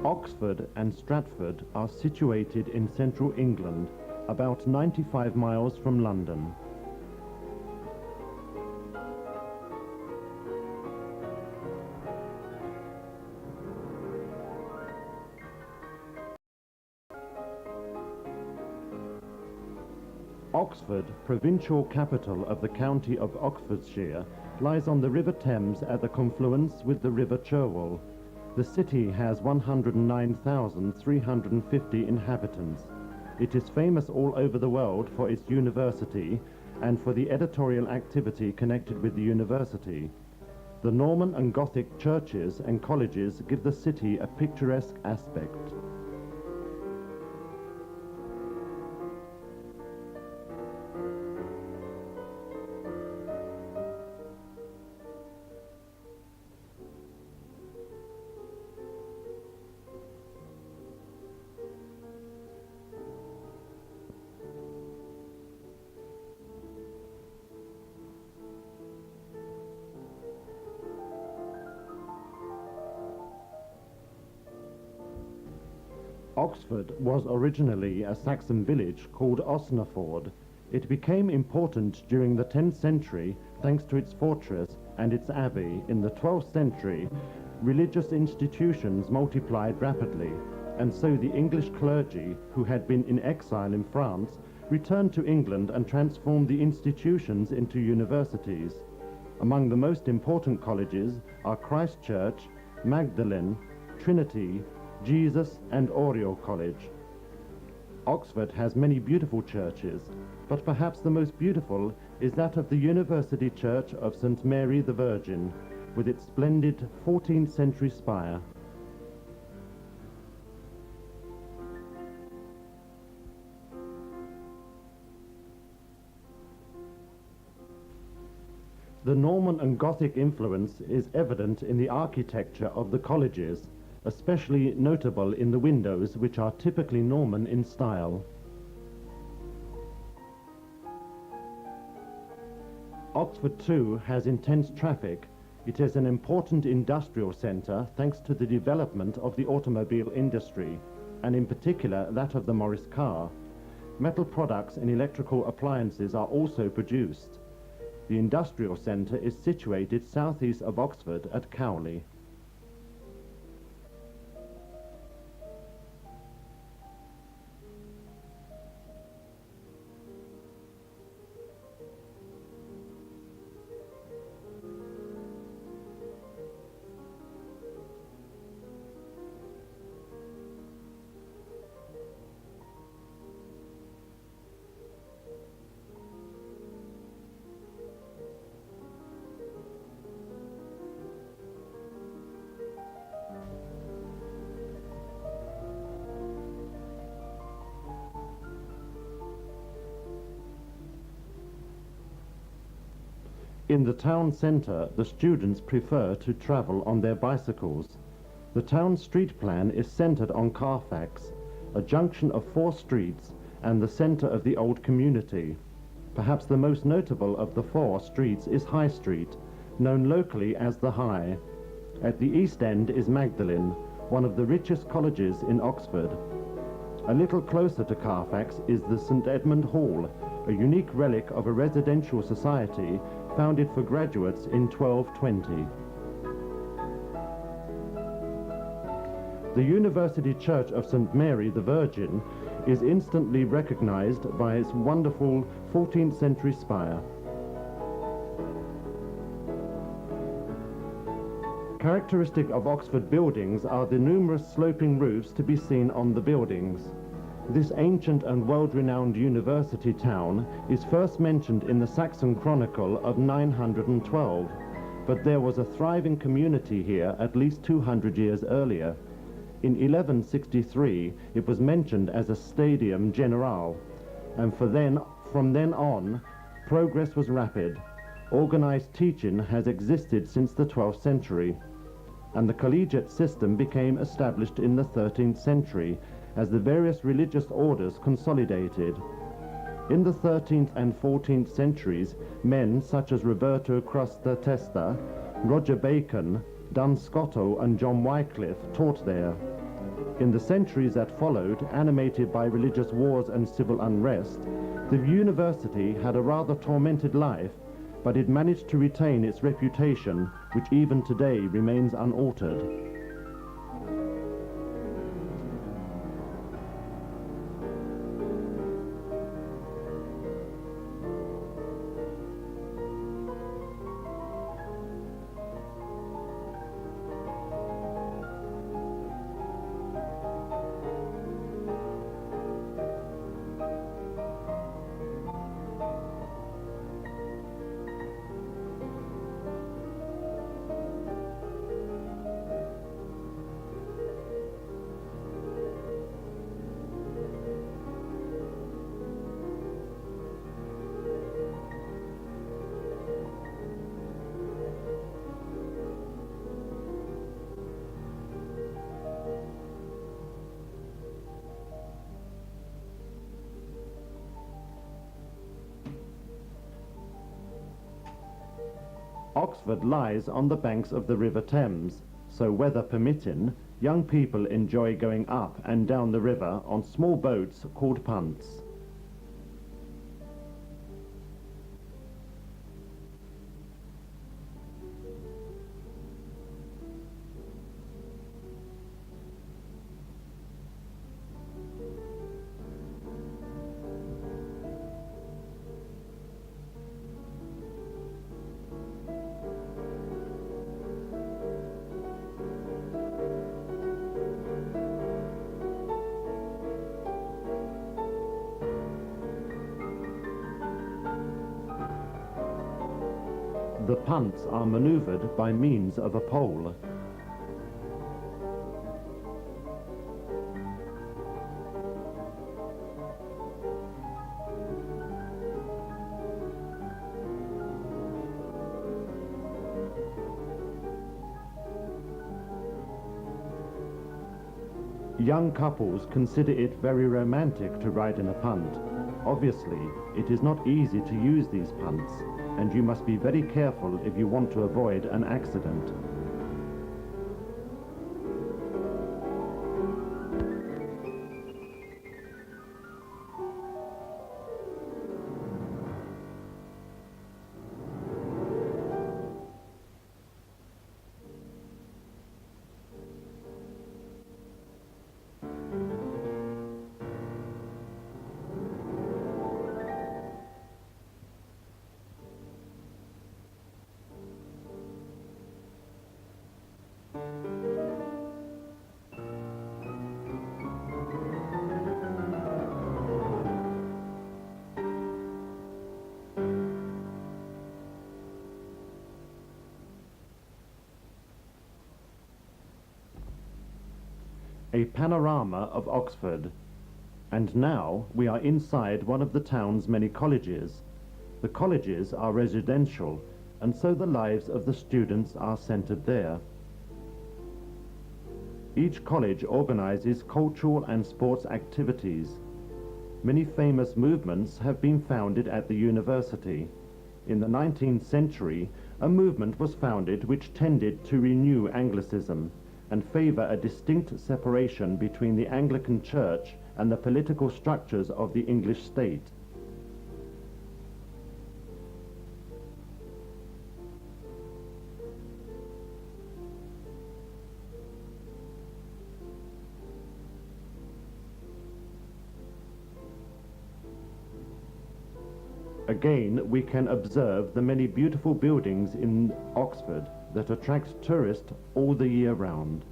Oxford and Stratford are situated in central England, about 95 miles from London. Oxford, provincial capital of the county of Oxfordshire, lies on the River Thames at the confluence with the River Cherwell. The city has 109,350 inhabitants. It is famous all over the world for its university and for the editorial activity connected with the university. The Norman and Gothic churches and colleges give the city a picturesque aspect. Oxford was originally a Saxon village called Osnaford. It became important during the 10th century thanks to its fortress and its abbey. In the 12th century, religious institutions multiplied rapidly, and so the English clergy, who had been in exile in France, returned to England and transformed the institutions into universities. Among the most important colleges are Christ Church, Magdalen, Trinity, Jesus and Oriel College. Oxford has many beautiful churches, but perhaps the most beautiful is that of the University Church of St. Mary the Virgin, with its splendid 14th century spire. The Norman and Gothic influence is evident in the architecture of the colleges, especially notable in the windows, which are typically Norman in style. Oxford too has intense traffic. It is an important industrial centre thanks to the development of the automobile industry, and in particular that of the Morris car. Metal products and electrical appliances are also produced. The industrial centre is situated southeast of Oxford at Cowley. In the town centre, the students prefer to travel on their bicycles. The town street plan is centred on Carfax, a junction of 4 streets and the centre of the old community. Perhaps the most notable of the 4 streets is High Street, known locally as the High. At the east end is Magdalen, one of the richest colleges in Oxford. A little closer to Carfax is the St. Edmund Hall, a unique relic of a residential society founded for graduates in 1220. The University Church of St. Mary the Virgin is instantly recognized by its wonderful 14th century spire. Characteristic of Oxford buildings are the numerous sloping roofs to be seen on the buildings. This ancient and world-renowned university town is first mentioned in the Saxon Chronicle of 912, but there was a thriving community here at least 200 years earlier. In 1163, it was mentioned as a Stadium General, and from then on, progress was rapid. Organized teaching has existed since the 12th century, and the collegiate system became established in the 13th century, as the various religious orders consolidated. In the 13th and 14th centuries, men such as Roberto Crusca Testa, Roger Bacon, Duns Scoto and John Wycliffe taught there. In the centuries that followed, animated by religious wars and civil unrest, the university had a rather tormented life, but it managed to retain its reputation, which even today remains unaltered. Oxford lies on the banks of the River Thames, so weather permitting, young people enjoy going up and down the river on small boats called punts. The punts are manoeuvred by means of a pole. Young couples consider it very romantic to ride in a punt. Obviously, it is not easy to use these punts, and you must be very careful if you want to avoid an accident. A panorama of Oxford, and now we are inside one of the town's many colleges. The colleges are residential, and so the lives of the students are centered there. Each college organizes cultural and sports activities. Many famous movements have been founded at the university. In the 19th century, a movement was founded which tended to renew Anglicism and favor a distinct separation between the Anglican Church and the political structures of the English state. Again, we can observe the many beautiful buildings in Oxford that attract tourists all the year round.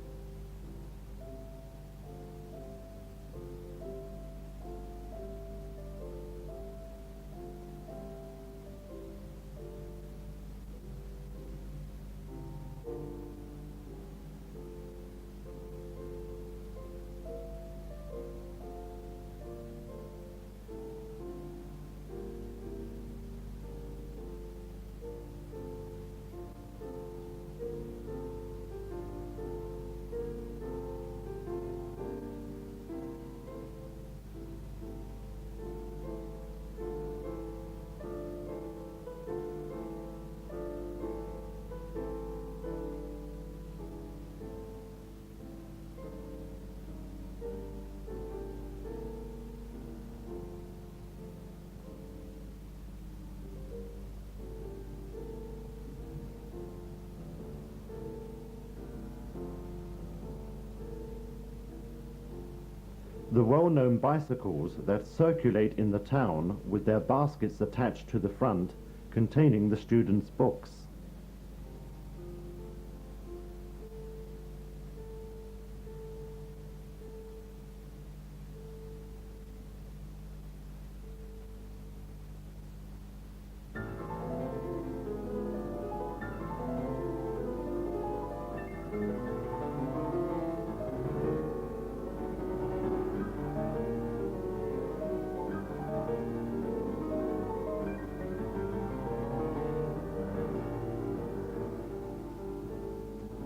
The well-known bicycles that circulate in the town with their baskets attached to the front containing the students' books.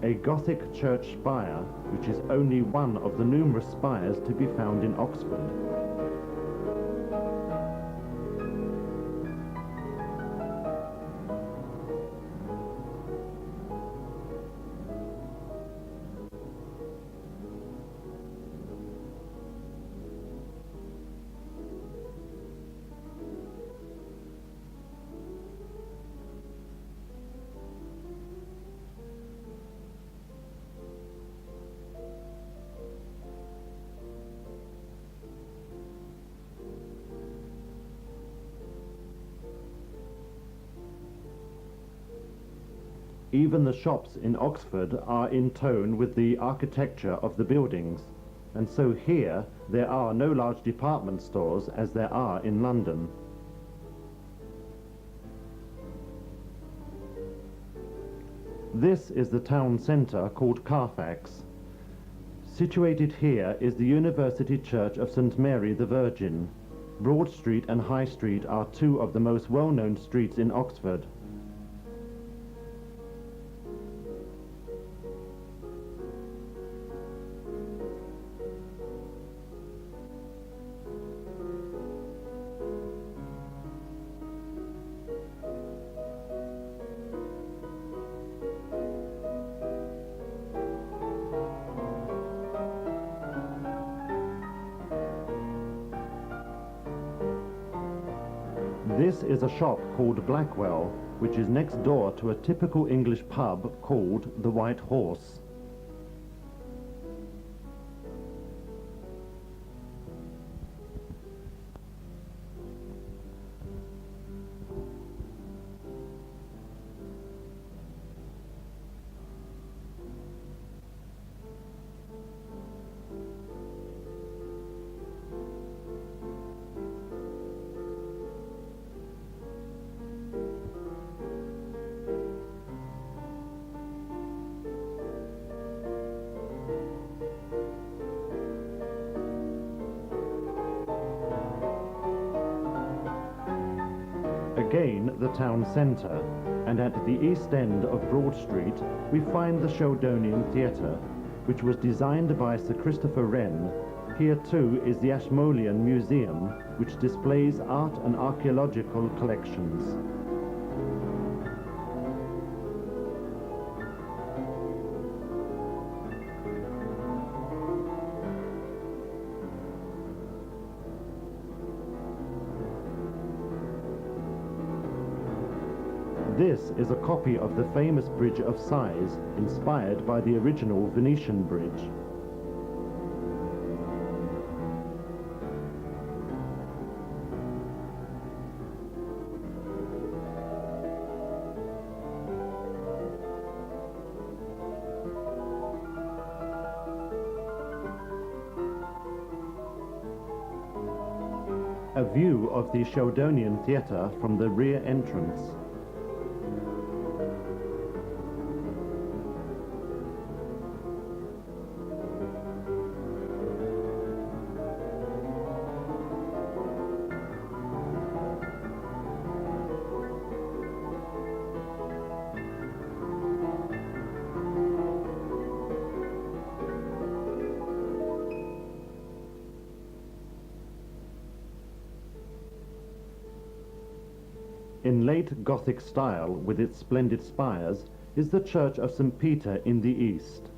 A Gothic church spire, which is only one of the numerous spires to be found in Oxford. Even the shops in Oxford are in tone with the architecture of the buildings, and so here there are no large department stores as there are in London. This is the town centre called Carfax. Situated here is the University Church of St. Mary the Virgin. Broad Street and High Street are two of the most well-known streets in Oxford. This is a shop called Blackwell, which is next door to a typical English pub called the White Horse. Again, the town centre, and at the east end of Broad Street we find the Sheldonian Theatre, which was designed by Sir Christopher Wren. Here too is the Ashmolean Museum, which displays art and archaeological collections. This is a copy of the famous Bridge of Sighs, inspired by the original Venetian bridge. A view of the Sheldonian Theatre from the rear entrance. In late Gothic style, with its splendid spires, is the Church of St. Peter in the east.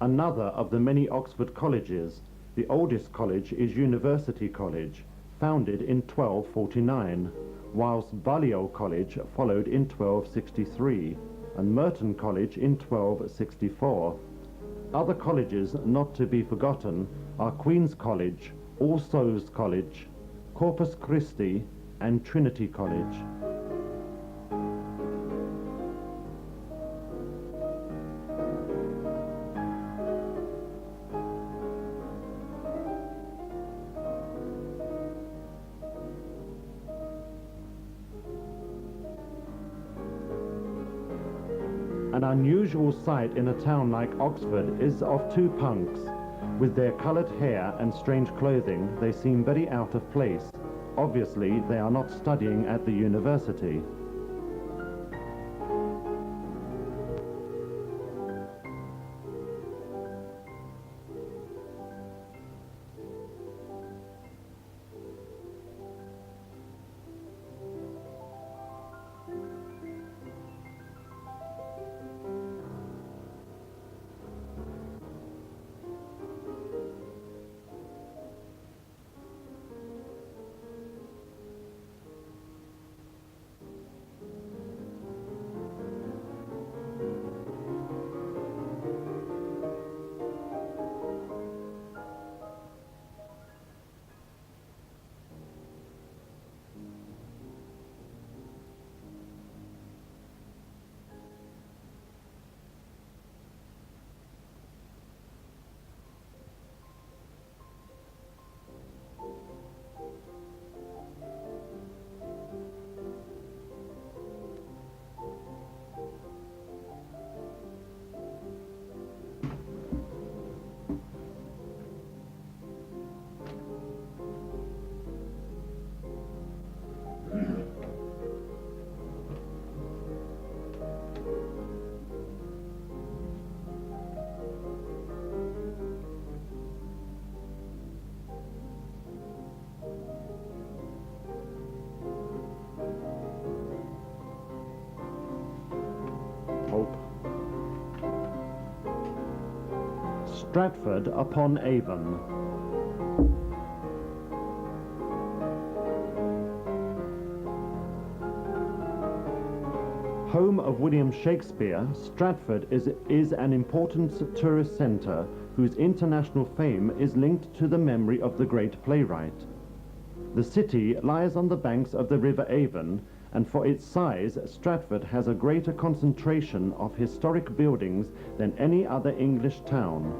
Another of the many Oxford colleges, the oldest college is University College, founded in 1249, whilst Balliol College followed in 1263, and Merton College in 1264. Other colleges not to be forgotten are Queen's College, All Souls College, Corpus Christi, and Trinity College. An unusual sight in a town like Oxford is of two punks. With their coloured hair and strange clothing, they seem very out of place. Obviously, they are not studying at the university. Stratford upon Avon. Home of William Shakespeare, Stratford is an important tourist centre whose international fame is linked to the memory of the great playwright. The city lies on the banks of the River Avon, and for its size, Stratford has a greater concentration of historic buildings than any other English town.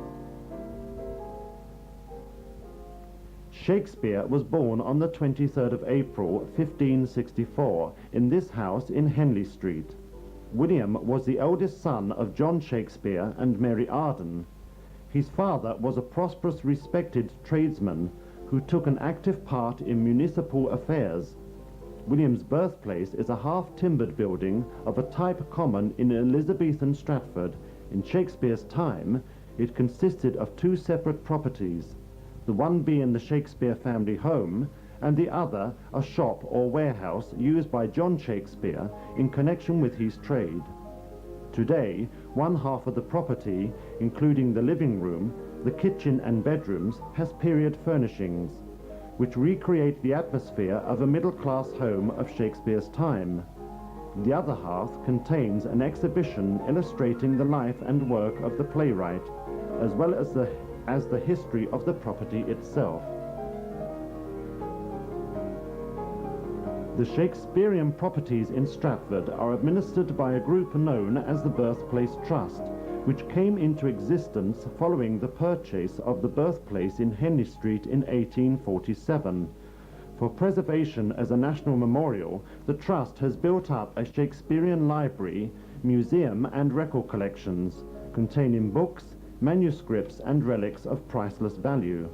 Shakespeare was born on the 23rd of April, 1564, in this house in Henley Street. William was the eldest son of John Shakespeare and Mary Arden. His father was a prosperous, respected tradesman who took an active part in municipal affairs. William's birthplace is a half-timbered building of a type common in Elizabethan Stratford. In Shakespeare's time, it consisted of two separate properties, the one being the Shakespeare family home, and the other a shop or warehouse used by John Shakespeare in connection with his trade. Today, one half of the property, including the living room, the kitchen and bedrooms, has period furnishings, which recreate the atmosphere of a middle-class home of Shakespeare's time. The other half contains an exhibition illustrating the life and work of the playwright, as well as the history of the property itself. The Shakespearean properties in Stratford are administered by a group known as the Birthplace Trust, which came into existence following the purchase of the birthplace in Henley Street in 1847. For preservation as a national memorial, the Trust has built up a Shakespearean library, museum and record collections, containing books, manuscripts and relics of priceless value.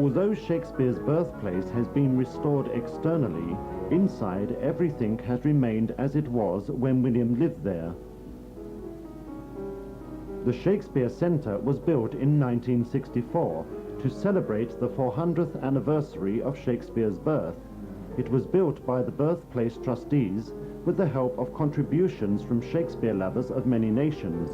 Although Shakespeare's birthplace has been restored externally, inside everything has remained as it was when William lived there. The Shakespeare Centre was built in 1964 to celebrate the 400th anniversary of Shakespeare's birth. It was built by the Birthplace Trustees with the help of contributions from Shakespeare lovers of many nations.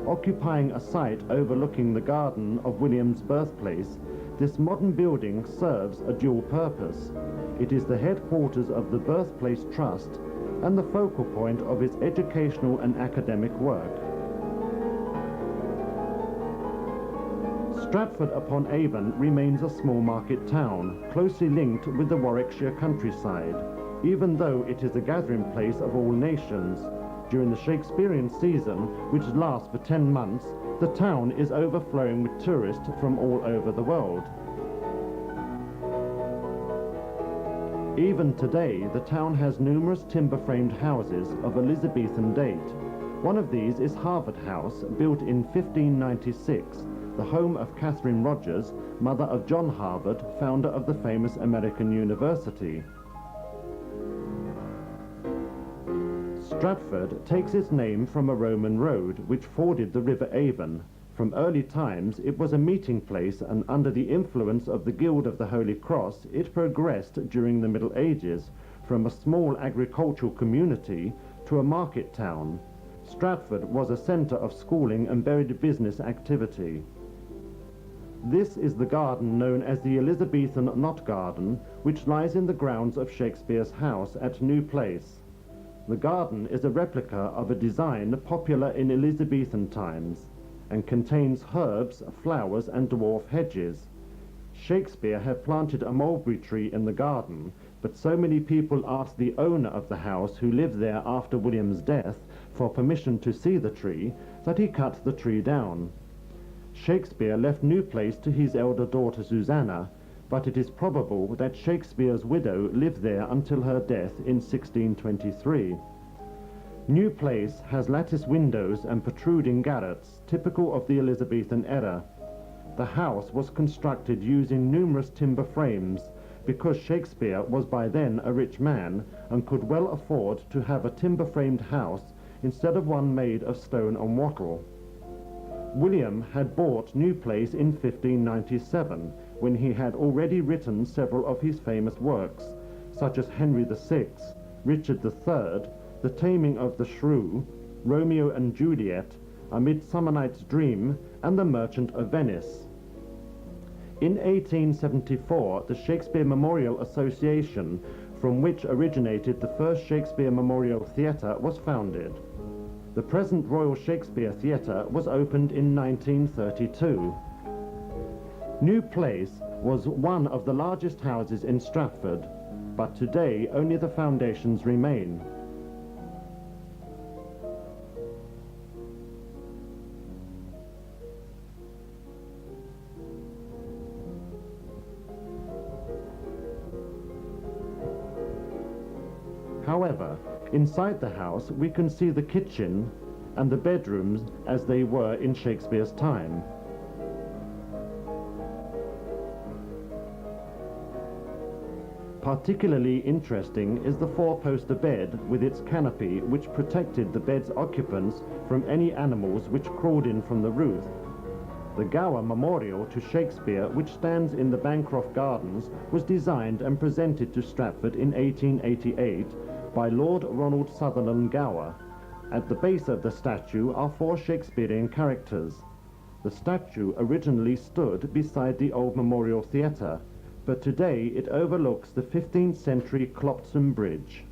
Occupying a site overlooking the garden of William's birthplace, this modern building serves a dual purpose. It is the headquarters of the Birthplace Trust and the focal point of its educational and academic work. Stratford-upon-Avon remains a small market town, closely linked with the Warwickshire countryside, even though it is a gathering place of all nations. During the Shakespearean season, which lasts for 10 months, the town is overflowing with tourists from all over the world. Even today, the town has numerous timber-framed houses of Elizabethan date. One of these is Harvard House, built in 1596, the home of Catherine Rogers, mother of John Harvard, founder of the famous American University. Stratford takes its name from a Roman road which forded the River Avon. From early times it was a meeting place, and under the influence of the Guild of the Holy Cross it progressed during the Middle Ages from a small agricultural community to a market town. Stratford was a centre of schooling and varied business activity. This is the garden known as the Elizabethan Knot Garden, which lies in the grounds of Shakespeare's house at New Place. The garden is a replica of a design popular in Elizabethan times and contains herbs, flowers and dwarf hedges. Shakespeare had planted a mulberry tree in the garden, but so many people asked the owner of the house, who lived there after William's death, for permission to see the tree, that he cut the tree down. Shakespeare left New Place to his elder daughter Susanna, but it is probable that Shakespeare's widow lived there until her death in 1623. New Place has lattice windows and protruding garrets, typical of the Elizabethan era. The house was constructed using numerous timber frames, because Shakespeare was by then a rich man and could well afford to have a timber-framed house instead of one made of stone and wattle. William had bought New Place in 1597, when he had already written several of his famous works, such as Henry VI, Richard III, The Taming of the Shrew, Romeo and Juliet, A Midsummer Night's Dream, and The Merchant of Venice. In 1874, the Shakespeare Memorial Association, from which originated the first Shakespeare Memorial Theatre, was founded. The present Royal Shakespeare Theatre was opened in 1932. New Place was one of the largest houses in Stratford, but today only the foundations remain. However, inside the house we can see the kitchen and the bedrooms as they were in Shakespeare's time. Particularly interesting is the four-poster bed with its canopy, which protected the bed's occupants from any animals which crawled in from the roof. The Gower Memorial to Shakespeare, which stands in the Bancroft Gardens, was designed and presented to Stratford in 1888 by Lord Ronald Sutherland Gower. At the base of the statue are four Shakespearean characters. The statue originally stood beside the old Memorial Theatre, but today it overlooks the 15th century Clopton Bridge.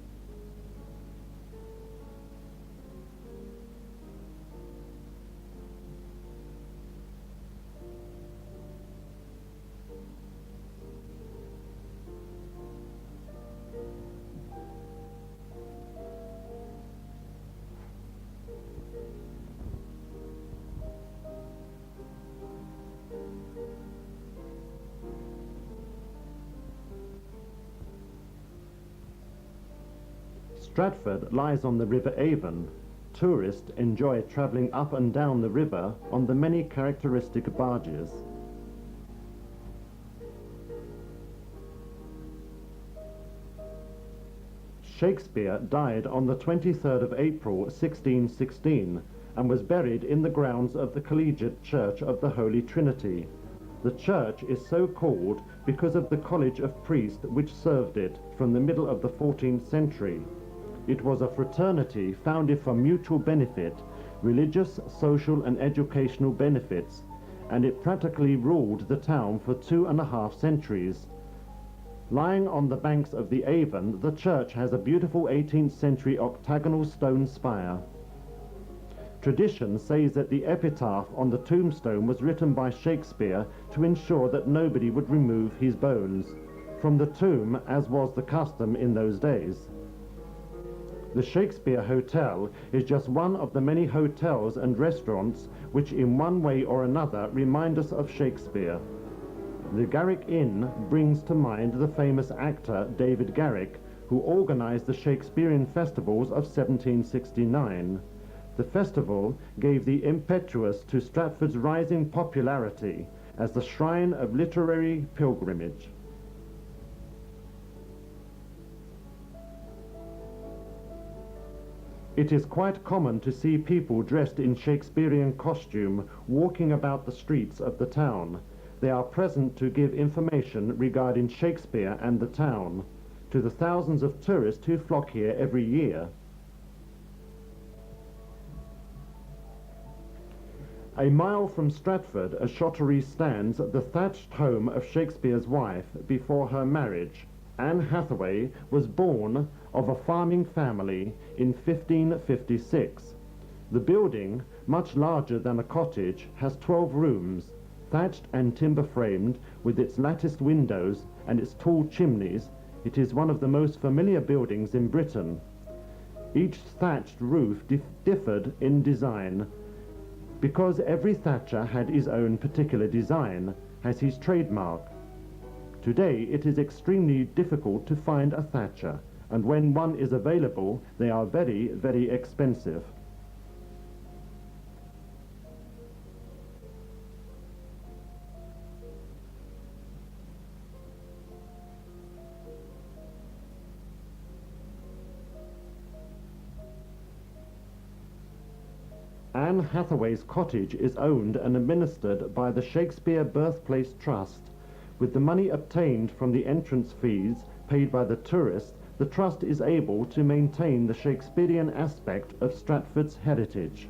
Stratford lies on the River Avon. Tourists enjoy travelling up and down the river on the many characteristic barges. Shakespeare died on the 23rd of April 1616 and was buried in the grounds of the Collegiate Church of the Holy Trinity. The church is so called because of the college of priests which served it from the middle of the 14th century. It was a fraternity founded for mutual benefit, religious, social and educational benefits, and it practically ruled the town for 2.5 centuries. Lying on the banks of the Avon, the church has a beautiful 18th century octagonal stone spire. Tradition says that the epitaph on the tombstone was written by Shakespeare to ensure that nobody would remove his bones from the tomb, as was the custom in those days. The Shakespeare Hotel is just one of the many hotels and restaurants which in one way or another remind us of Shakespeare. The Garrick Inn brings to mind the famous actor David Garrick, who organized the Shakespearean festivals of 1769. The festival gave the impetus to Stratford's rising popularity as the shrine of literary pilgrimage. It is quite common to see people dressed in Shakespearean costume walking about the streets of the town. They are present to give information regarding Shakespeare and the town to the thousands of tourists who flock here every year. A mile from Stratford, as Shottery stands, the thatched home of Shakespeare's wife before her marriage. Anne Hathaway was born of a farming family in 1556. The building, much larger than a cottage, has 12 rooms, thatched and timber-framed, with its latticed windows and its tall chimneys. It is one of the most familiar buildings in Britain. Each thatched roof differed in design, because every thatcher had his own particular design, as his trademark. Today it is extremely difficult to find a thatcher, and when one is available, they are very, very expensive. Anne Hathaway's cottage is owned and administered by the Shakespeare Birthplace Trust. With the money obtained from the entrance fees paid by the tourists, the trust is able to maintain the Shakespearean aspect of Stratford's heritage.